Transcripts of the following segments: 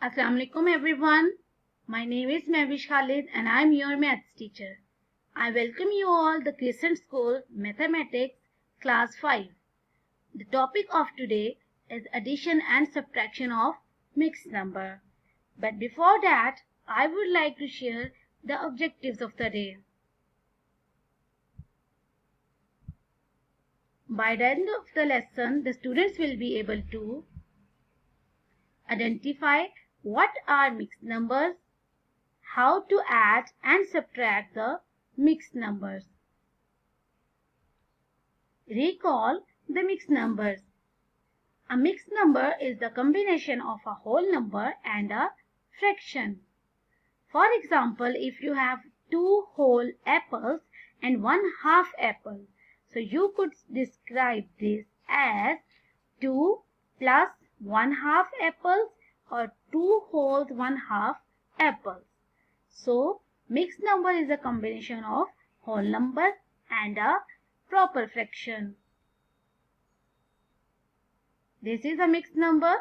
Assalamu alaikum everyone. My name is Mehwish Khalid and I am your maths teacher. I welcome you all the Crescent School Mathematics Class 5. The topic of today is addition and subtraction of mixed number. But before that, I would like to share the objectives of the day. By the end of the lesson, the students will be able to identify what are mixed numbers, how to add and subtract the mixed numbers. Recall the mixed numbers. A mixed number is the combination of a whole number and a fraction. For example, if you have 2 whole apples and 1 half apple, so you could describe this as 2 plus 1 half apples or 2 whole 1 half apples. So, mixed number is a combination of whole number and a proper fraction. This is a mixed number.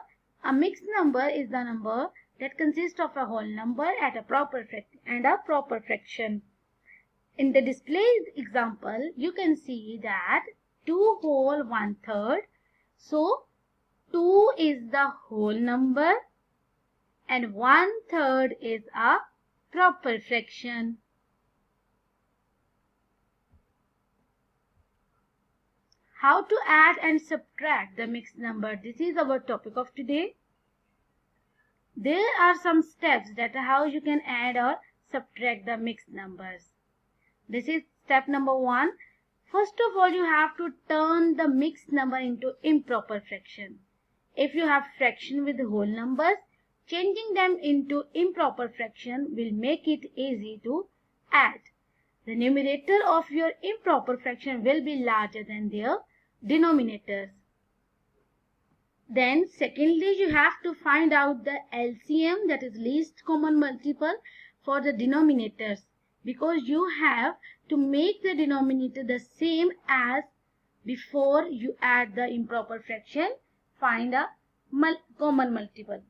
A mixed number is the number that consists of a whole number and a proper fraction. In the displayed example, you can see that 2 whole 1/3. So, 2 is the whole number and 1/3 is a proper fraction. How to add and subtract the mixed number. This is our topic of today. There are some steps that how you can add or subtract the mixed numbers. This is step number 1. First of all, you have to turn the mixed number into improper fraction. If you have fraction with whole numbers, changing them into improper fraction will make it easy to add. The numerator of your improper fraction will be larger than their denominators. Then secondly, you have to find out the LCM, that is least common multiple, for the denominators, because you have to make the denominator the same as before you add the improper fraction. Find a common multiple.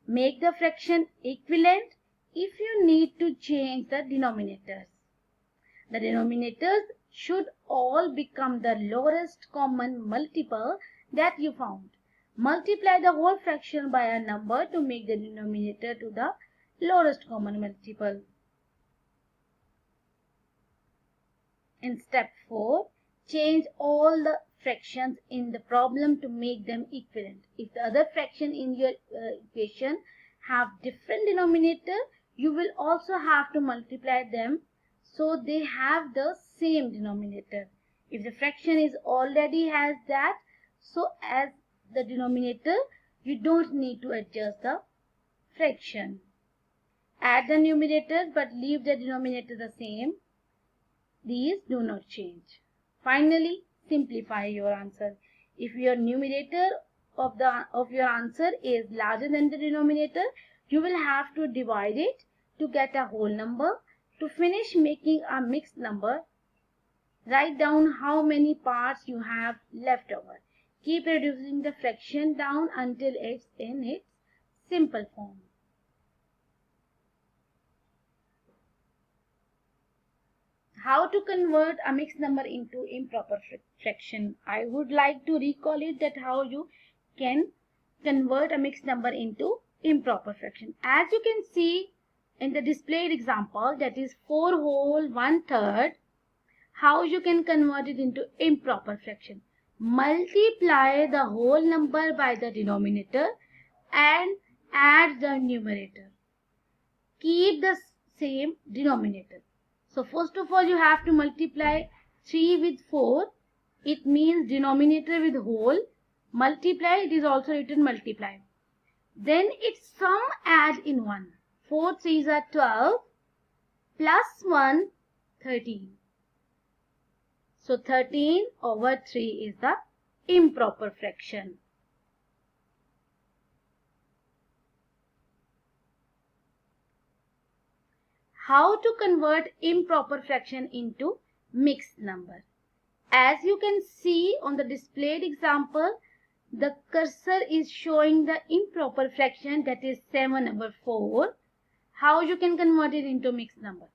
Make the fraction equivalent if you need to change the denominators. The denominators should all become the lowest common multiple that you found. Multiply the whole fraction by a number to make the denominator to the lowest common multiple. In step 4, change all the fractions in the problem to make them equivalent. If the other fraction in your equation have different denominator, you will also have to multiply them so they have the same denominator. If the fraction is already has that, so as the denominator, you don't need to adjust the fraction. Add the numerators but leave the denominator the same. These do not change. Finally, simplify your answer. If your numerator of your answer is larger than the denominator, you will have to divide it to get a whole number. To finish making a mixed number, write down how many parts you have left over. Keep reducing the fraction down until it's in its simple form. How to convert a mixed number into improper fraction. I would like to recall it that how you can convert a mixed number into improper fraction. As you can see in the displayed example, that is 4 whole 1/3, how you can convert it into improper fraction. Multiply the whole number by the denominator and add the numerator. Keep the same denominator. So first of all, you have to multiply 3 with 4. It means denominator with whole. Multiply, it is also written multiply. Then its sum add in 1. 4 3s are 12 plus 1, 13. So 13 over 3 is the improper fraction. How to convert improper fraction into mixed number. As you can see on the displayed example, the cursor is showing the improper fraction, that is 7/4. How you can convert it into mixed number?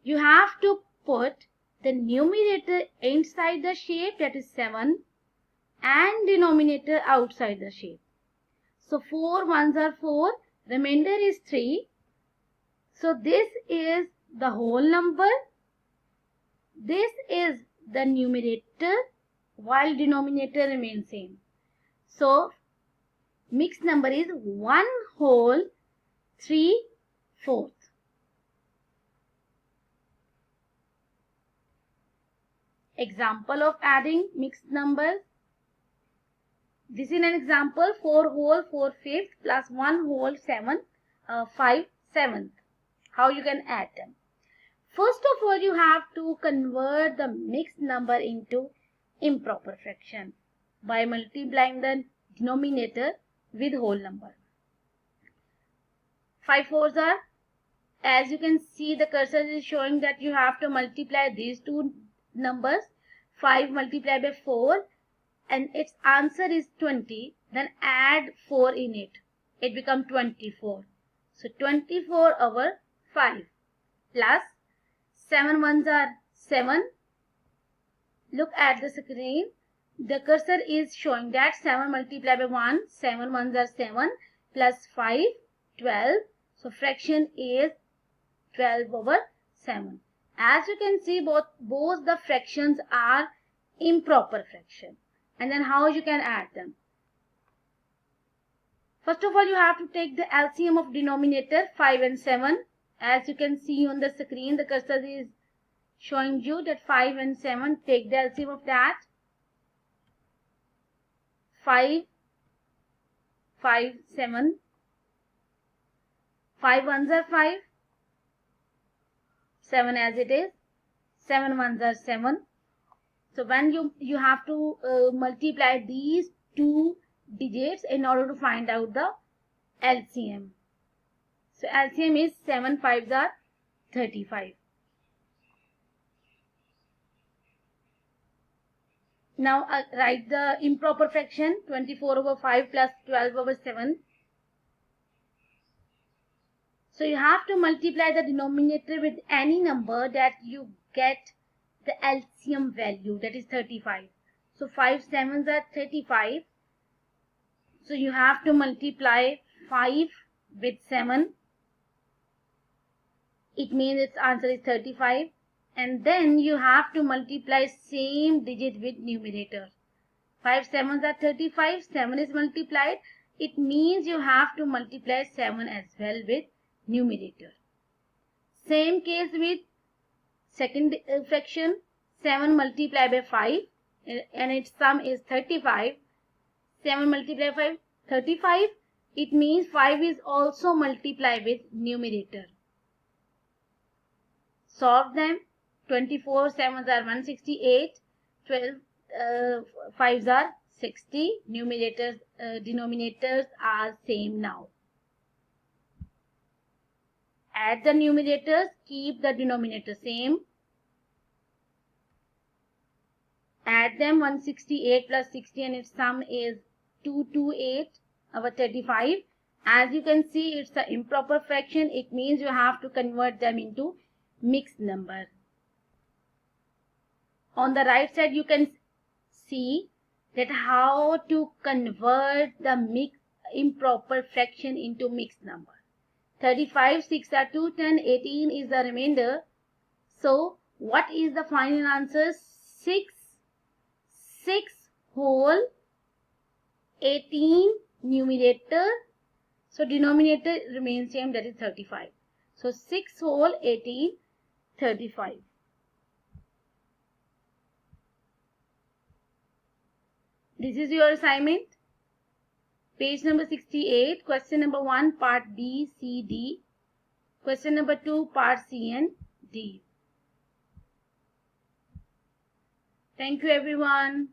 You have to put the numerator inside the shape, that is 7, and denominator outside the shape. So 4 ones are 4, remainder is 3. So this is the whole number. This is the numerator while denominator remains same. So mixed number is 1 whole 3/4. Example of adding mixed numbers. This is an example: 4 whole 4/5 plus 1 whole 5/7. How you can add them? First of all, you have to convert the mixed number into improper fraction by multiplying the denominator with whole number. 5 fours are, as you can see, the cursor is showing that you have to multiply these two numbers, 5 multiplied by 4, and its answer is 20. Then add 4 in it. It becomes 24. So 24/5 plus 7 ones are 7. Look at the screen. The cursor is showing that 7 multiplied by 1, 7 ones are 7, plus 5, 12. So fraction is 12/7. As you can see, both the fractions are improper fraction. And then how you can add them? First of all, you have to take the LCM of denominator 5 and 7. As you can see on the screen, the cursor is showing you that 5 and 7. Take the LCM of that. 5, 5, 7. 5 ones are 5. 7 as it is. 7 ones are 7. So when you have to multiply these two digits in order to find out the LCM. So LCM is 7 5s are 35. Now write the improper fraction: 24/5 plus 12/7. So you have to multiply the denominator with any number that you get the LCM value, that is 35. So 5 7s are 35. So you have to multiply 5 with 7. It means its answer is 35. And then you have to multiply same digit with numerator. 5 7s are 35. 7 is multiplied. It means you have to multiply 7 as well with numerator. Same case with second fraction. 7 multiplied by 5 and its sum is 35. 7 multiplied by 5, 35. It means 5 is also multiplied with numerator. Solve them. 24 7s are 168. 12 5s are 60. Denominators are same now. Add the numerators, keep the denominator same. Add them. 168 plus 60 and its sum is 228/35. As you can see, it's an improper fraction. It means you have to convert them into mixed number. On the right side, you can see that how to convert the improper fraction into mixed number. 35, 6 are 2, 10, 18 is the remainder. So what is the final answer? 6 whole 18 numerator. So denominator remains same, that is 35. So 6 whole 18, 35. This is your assignment. Page number 68, question number 1, part B, C, D. Question number 2, part C and D. Thank you everyone.